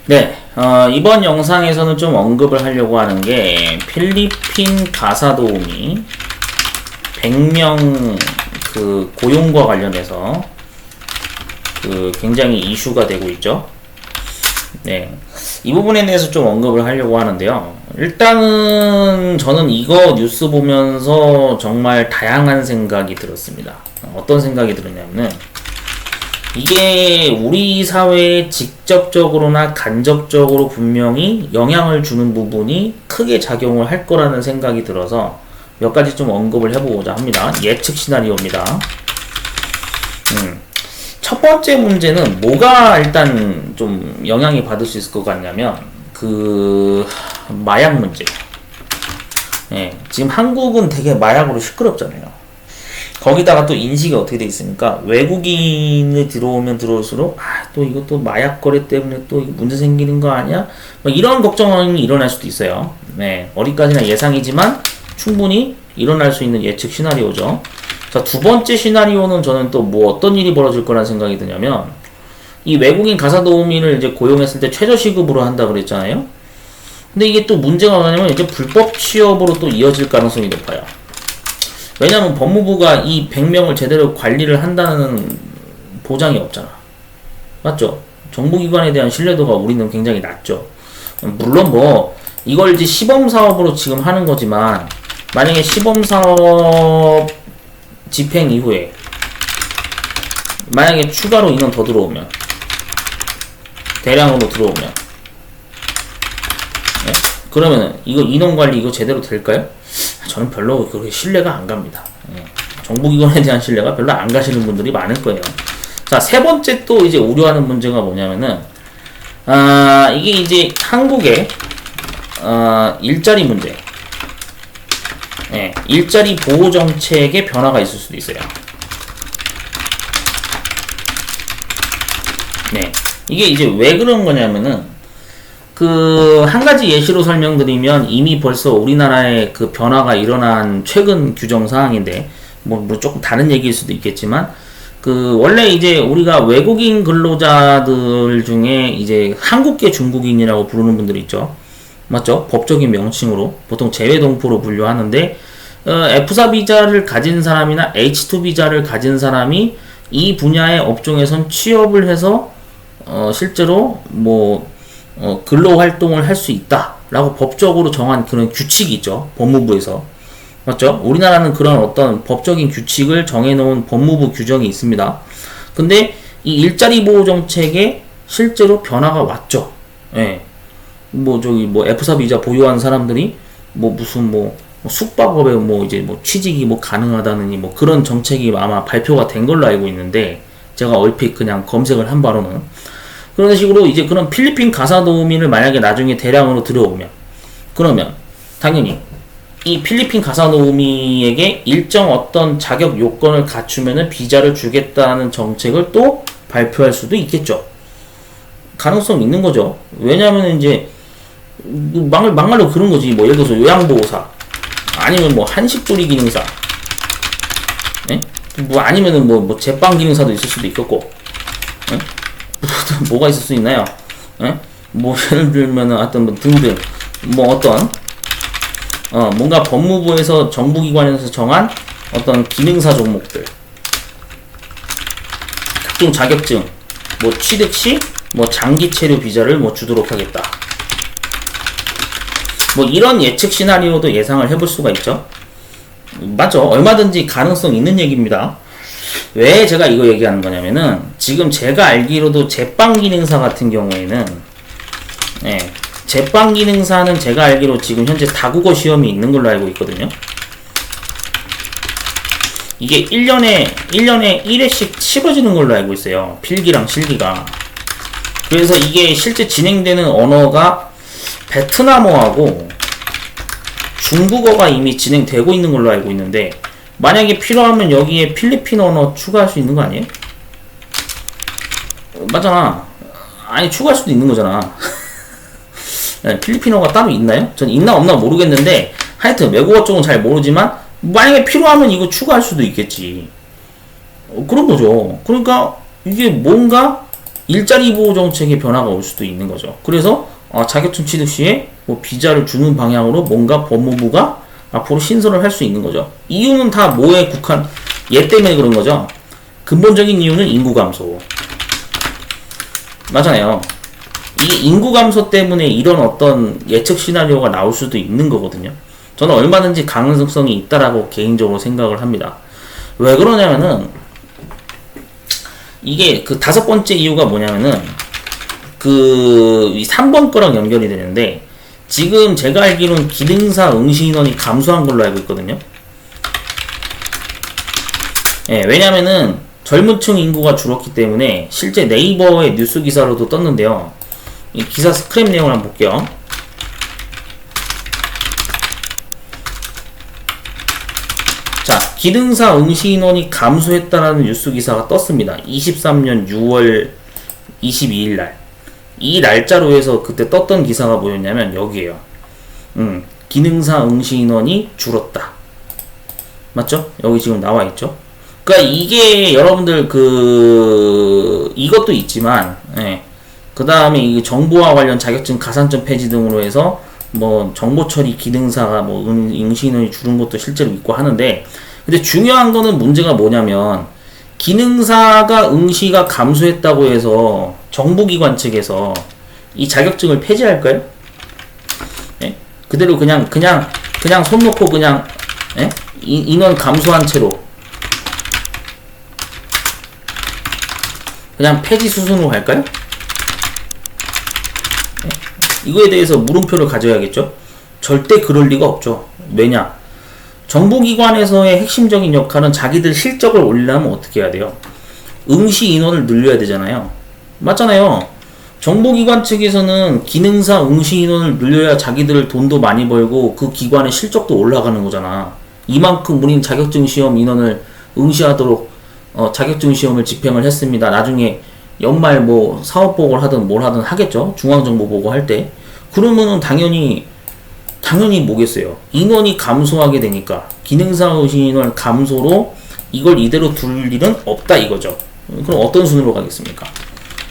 네, 이번 영상에서는 좀 언급을 하려고 하는 게 필리핀 가사도우미 100명 그 고용과 관련해서 굉장히 이슈가 되고 있죠. 네, 이 부분에 대해서 좀 언급을 하려고 하는데요. 일단은 저는 이거 뉴스 보면서 정말 다양한 생각이 들었습니다. 어떤 생각이 들었냐면은 이게 우리 사회에 직접적으로나 간접적으로 분명히 영향을 주는 부분이 크게 작용을 할 거라는 생각이 들어서 몇 가지 좀 언급을 해보고자 합니다. 예측 시나리오입니다. 첫 번째 문제는 뭐가 일단 좀 영향이 받을 수 있을 것 같냐면 마약 문제. 예, 지금 한국은 되게 마약으로 시끄럽잖아요. 거기다가 또 인식이 어떻게 돼 있습니까? 외국인이 들어오면 들어올수록 또 이것도 마약 거래 때문에 또 문제 생기는 거 아니야? 뭐 이런 걱정이 일어날 수도 있어요. 네, 어디까지나 예상이지만 충분히 일어날 수 있는 예측 시나리오죠. 자, 두 번째 시나리오는 저는 또 뭐 어떤 일이 벌어질 거라는 생각이 드냐면 이 외국인 가사도우미를 이제 고용했을 때 최저시급으로 한다 그랬잖아요. 근데 이게 또 문제가 뭐냐면 이제 불법 취업으로 또 이어질 가능성이 높아요. 왜냐면 법무부가 이 100명을 제대로 관리를 한다는 보장이 없잖아. 맞죠? 정부기관에 대한 신뢰도가 우리는 굉장히 낮죠. 물론 뭐 이걸 이제 시범사업으로 지금 하는 거지만 만약에 시범사업 집행 이후에 만약에 추가로 인원 더 들어오면 대량으로 들어오면 네? 그러면은 이거 인원관리 이거 제대로 될까요? 저는 별로 그렇게 신뢰가 안 갑니다. 예. 정부기관에 대한 신뢰가 별로 안 가시는 분들이 많을 거예요. 자, 세 번째 또 이제 우려하는 문제가 뭐냐면은, 이게 이제 한국의, 일자리 문제. 예, 일자리 보호 정책의 변화가 있을 수도 있어요. 네. 이게 이제 왜 그런 거냐면은, 한 가지 예시로 설명드리면 이미 벌써 우리나라에 그 변화가 일어난 최근 규정 사항인데, 뭐 조금 다른 얘기일 수도 있겠지만, 원래 이제 우리가 외국인 근로자들 중에 이제 한국계 중국인이라고 부르는 분들이 있죠. 맞죠? 법적인 명칭으로. 보통 재외동포로 분류하는데, F4 비자를 가진 사람이나 H2 비자를 가진 사람이 이 분야의 업종에선 취업을 해서, 실제로 근로 활동을 할 수 있다라고 법적으로 정한 그런 규칙이 있죠. 법무부에서. 맞죠? 우리나라는 그런 어떤 법적인 규칙을 정해놓은 법무부 규정이 있습니다. 근데 이 일자리 보호 정책에 실제로 변화가 왔죠. 예. F4 비자 보유한 사람들이 숙박업에 취직이 가능하다느니 그런 정책이 아마 발표가 된 걸로 알고 있는데 제가 얼핏 그냥 검색을 한 바로는 그런 식으로 이제 그런 필리핀 가사도우미를 만약에 나중에 대량으로 들어오면 그러면 당연히 이 필리핀 가사도우미에게 일정 어떤 자격 요건을 갖추면은 비자를 주겠다는 정책을 또 발표할 수도 있겠죠. 가능성 있는 거죠. 왜냐하면 이제 막말로 그런 거지. 예를 들어서 요양보호사 아니면 한식조리 기능사, 예? 아니면은 제빵 기능사도 있을 수도 있겠고. 예? 뭐가 있을 수 있나요? 예? 예를 들면은 등등 뭔가 법무부에서 정부기관에서 정한 어떤 기능사 종목들 각종 자격증 취득 시 장기 체류 비자를 주도록 하겠다. 이런 예측 시나리오도 예상을 해볼 수가 있죠. 맞죠? 얼마든지 가능성 있는 얘기입니다. 왜 제가 이거 얘기하는 거냐면은 지금 제가 알기로도 제빵 기능사 같은 경우에는 제빵 기능사는 제가 알기로 지금 현재 다국어 시험이 있는 걸로 알고 있거든요. 이게 1년에 1회씩 치러지는 걸로 알고 있어요. 필기랑 실기가. 그래서 이게 실제 진행되는 언어가 베트남어하고 중국어가 이미 진행되고 있는 걸로 알고 있는데 만약에 필요하면 여기에 필리핀 언어 추가할 수 있는 거 아니에요? 맞잖아. 아니 추가할 수도 있는 거잖아. 네, 필리핀어가 따로 있나요? 전 있나 없나 모르겠는데 하여튼 외국어 쪽은 잘 모르지만 만약에 필요하면 이거 추가할 수도 있겠지. 그런 거죠. 그러니까 이게 뭔가 일자리 보호 정책의 변화가 올 수도 있는 거죠. 그래서 자격증 취득 시에 뭐 비자를 주는 방향으로 뭔가 법무부가 앞으로 신설을 할 수 있는 거죠. 이유는 다 뭐에 국한, 얘 때문에 그런 거죠. 근본적인 이유는 인구 감소. 맞잖아요. 이게 인구 감소 때문에 이런 어떤 예측 시나리오가 나올 수도 있는 거거든요. 저는 얼마든지 가능성이 있다라고 개인적으로 생각을 합니다. 왜 그러냐면은 이게 그 5번째 이유가 뭐냐면은 그 3번 거랑 연결이 되는데, 지금 제가 알기로는 기능사 응시 인원이 감소한 걸로 알고 있거든요. 예, 왜냐면은 젊은 층 인구가 줄었기 때문에 실제 네이버의 뉴스 기사로도 떴는데요. 이 기사 스크랩 내용을 한번 볼게요. 자, 기능사 응시 인원이 감소했다라는 뉴스 기사가 떴습니다. 23년 6월 22일 날. 이 날짜로 해서 그때 떴던 기사가 뭐였냐면 여기에요. 기능사 응시 인원이 줄었다. 맞죠? 여기 지금 나와 있죠? 그러니까 이게 여러분들 이것도 있지만, 예. 그 다음에 이 정보와 관련 자격증 가산점 폐지 등으로 해서 뭐 정보 처리 기능사가 뭐 응시 인원이 줄은 것도 실제로 있고 하는데, 근데 중요한 거는 문제가 뭐냐면 기능사가 응시가 감소했다고 해서 정부기관 측에서 이 자격증을 폐지할까요? 예? 그대로 그냥 손 놓고 그냥, 예? 인원 감소한 채로 그냥 폐지 수순으로 갈까요? 예? 이거에 대해서 물음표를 가져야겠죠? 절대 그럴 리가 없죠. 왜냐? 정부기관에서의 핵심적인 역할은 자기들 실적을 올리려면 어떻게 해야 돼요? 응시 인원을 늘려야 되잖아요. 맞잖아요. 정부기관 측에서는 기능사 응시 인원을 늘려야 자기들 돈도 많이 벌고 그 기관의 실적도 올라가는 거잖아. 이만큼 우린 자격증 시험 인원을 응시하도록 자격증 시험을 집행을 했습니다. 나중에 연말 뭐 사업보고를 하든 뭘 하든 하겠죠. 중앙정보보고 할 때. 그러면은 당연히 뭐겠어요. 인원이 감소하게 되니까 기능사 응시 인원 감소로 이걸 이대로 둘 일은 없다 이거죠. 그럼 어떤 순으로 가겠습니까?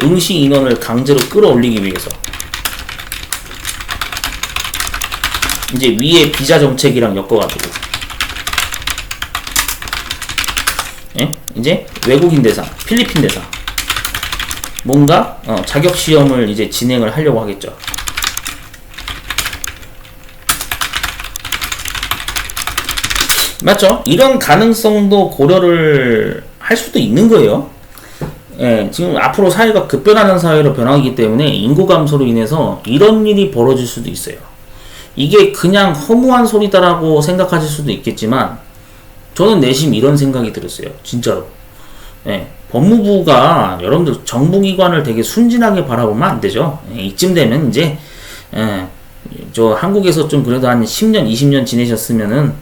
응시 인원을 강제로 끌어올리기 위해서 이제 위에 비자 정책이랑 엮어가지고, 예? 이제 외국인 대상, 필리핀 대상 뭔가 자격 시험을 이제 진행을 하려고 하겠죠. 맞죠? 이런 가능성도 고려를 할 수도 있는 거예요. 예, 지금 앞으로 사회가 급변하는 사회로 변하기 때문에 인구 감소로 인해서 이런 일이 벌어질 수도 있어요. 이게 그냥 허무한 소리다라고 생각하실 수도 있겠지만 저는 내심 이런 생각이 들었어요. 진짜로. 예, 법무부가 여러분들 정부기관을 되게 순진하게 바라보면 안 되죠. 예, 이쯤 되면 이제 저 한국에서 좀 그래도 한 10년, 20년 지내셨으면은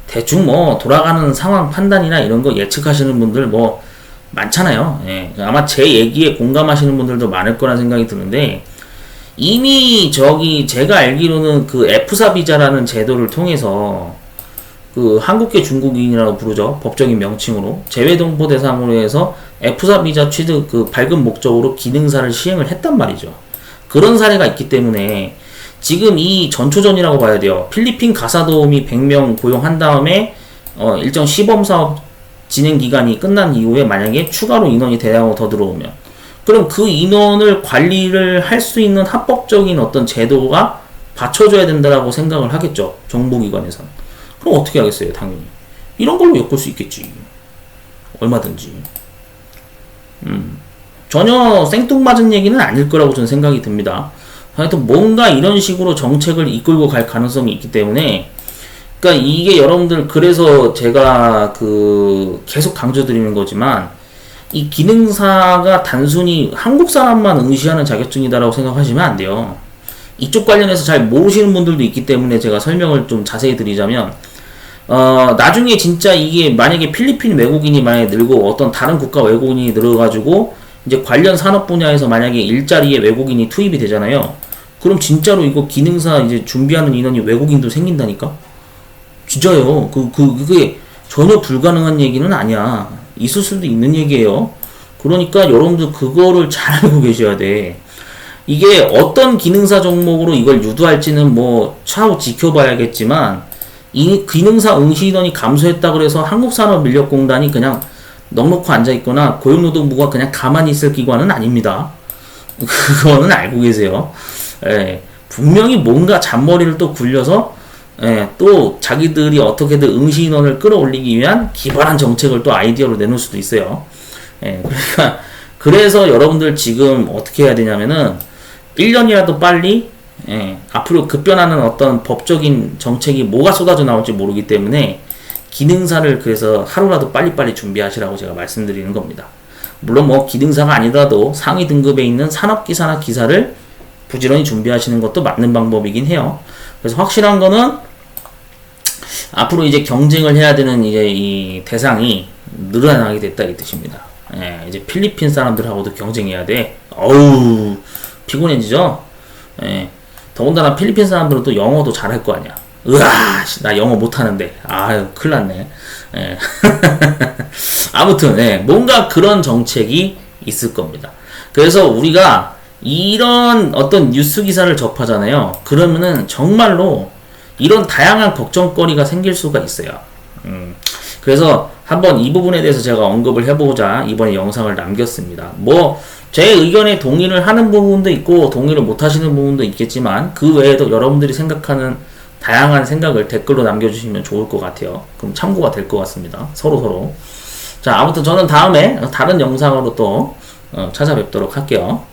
대충 뭐 돌아가는 상황 판단이나 이런 거 예측하시는 분들 뭐 많잖아요. 예, 아마 제 얘기에 공감하시는 분들도 많을 거란 생각이 드는데, 이미 제가 알기로는 그 F4 비자라는 제도를 통해서 그 한국계 중국인이라고 부르죠. 법적인 명칭으로 재외동포 대상으로 해서 F4 비자 취득 그 발급 목적으로 기능사를 시행을 했단 말이죠. 그런 사례가 있기 때문에 지금 이 전초전이라고 봐야 돼요. 필리핀 가사도우미 100명 고용한 다음에 일정 시범사업 진행 기간이 끝난 이후에 만약에 추가로 인원이 대량으로 더 들어오면, 그럼 그 인원을 관리를 할 수 있는 합법적인 어떤 제도가 받쳐줘야 된다라고 생각을 하겠죠. 정보기관에서는. 그럼 어떻게 하겠어요? 당연히 이런 걸로 엮을 수 있겠지. 얼마든지. 전혀 생뚱맞은 얘기는 아닐 거라고 저는 생각이 듭니다. 하여튼 뭔가 이런 식으로 정책을 이끌고 갈 가능성이 있기 때문에, 그러니까 이게 여러분들, 그래서 제가 계속 강조드리는 거지만, 이 기능사가 단순히 한국 사람만 응시하는 자격증이다라고 생각하시면 안 돼요. 이쪽 관련해서 잘 모르시는 분들도 있기 때문에 제가 설명을 좀 자세히 드리자면, 나중에 진짜 이게 만약에 필리핀 외국인이 만약에 늘고 어떤 다른 국가 외국인이 늘어가지고 이제 관련 산업 분야에서 만약에 일자리에 외국인이 투입이 되잖아요. 그럼 진짜로 이거 기능사 이제 준비하는 인원이 외국인도 생긴다니까? 진짜요. 그게 전혀 불가능한 얘기는 아니야. 있을 수도 있는 얘기예요. 그러니까 여러분들 그거를 잘 알고 계셔야 돼. 이게 어떤 기능사 종목으로 이걸 유도할지는 뭐 차후 지켜봐야겠지만, 이 기능사 응시인원이 감소했다 그래서 한국산업인력공단이 그냥 넉넉히 앉아있거나 고용노동부가 그냥 가만히 있을 기관은 아닙니다. 그거는 알고 계세요. 예, 분명히 뭔가 잔머리를 또 굴려서 예, 또 자기들이 어떻게든 응시인원을 끌어올리기 위한 기발한 정책을 또 아이디어로 내놓을 수도 있어요. 예, 그러니까 그래서 여러분들 지금 어떻게 해야 되냐면은 1년이라도 빨리 예, 앞으로 급변하는 어떤 법적인 정책이 뭐가 쏟아져 나올지 모르기 때문에 기능사를 그래서 하루라도 빨리빨리 준비하시라고 제가 말씀드리는 겁니다. 물론 뭐 기능사가 아니더라도 상위 등급에 있는 산업기사나 기사를 부지런히 준비하시는 것도 맞는 방법이긴 해요. 그래서 확실한 거는 앞으로 이제 경쟁을 해야 되는 이제 이 대상이 늘어나게 됐다 이 뜻입니다. 예, 이제 필리핀 사람들하고도 경쟁해야 돼. 어우, 피곤해지죠? 예, 더군다나 필리핀 사람들은 또 영어도 잘할 거 아니야. 으아, 나 영어 못하는데. 아유, 큰일 났네. 예. 아무튼, 예, 뭔가 그런 정책이 있을 겁니다. 그래서 우리가 이런 어떤 뉴스 기사를 접하잖아요. 그러면은 정말로 이런 다양한 걱정거리가 생길 수가 있어요. 그래서 한번 이 부분에 대해서 제가 언급을 해보자 이번에 영상을 남겼습니다. 뭐 제 의견에 동의를 하는 부분도 있고 동의를 못 하시는 부분도 있겠지만 그 외에도 여러분들이 생각하는 다양한 생각을 댓글로 남겨주시면 좋을 것 같아요. 그럼 참고가 될 것 같습니다. 서로. 자, 아무튼 저는 다음에 다른 영상으로 또 찾아뵙도록 할게요.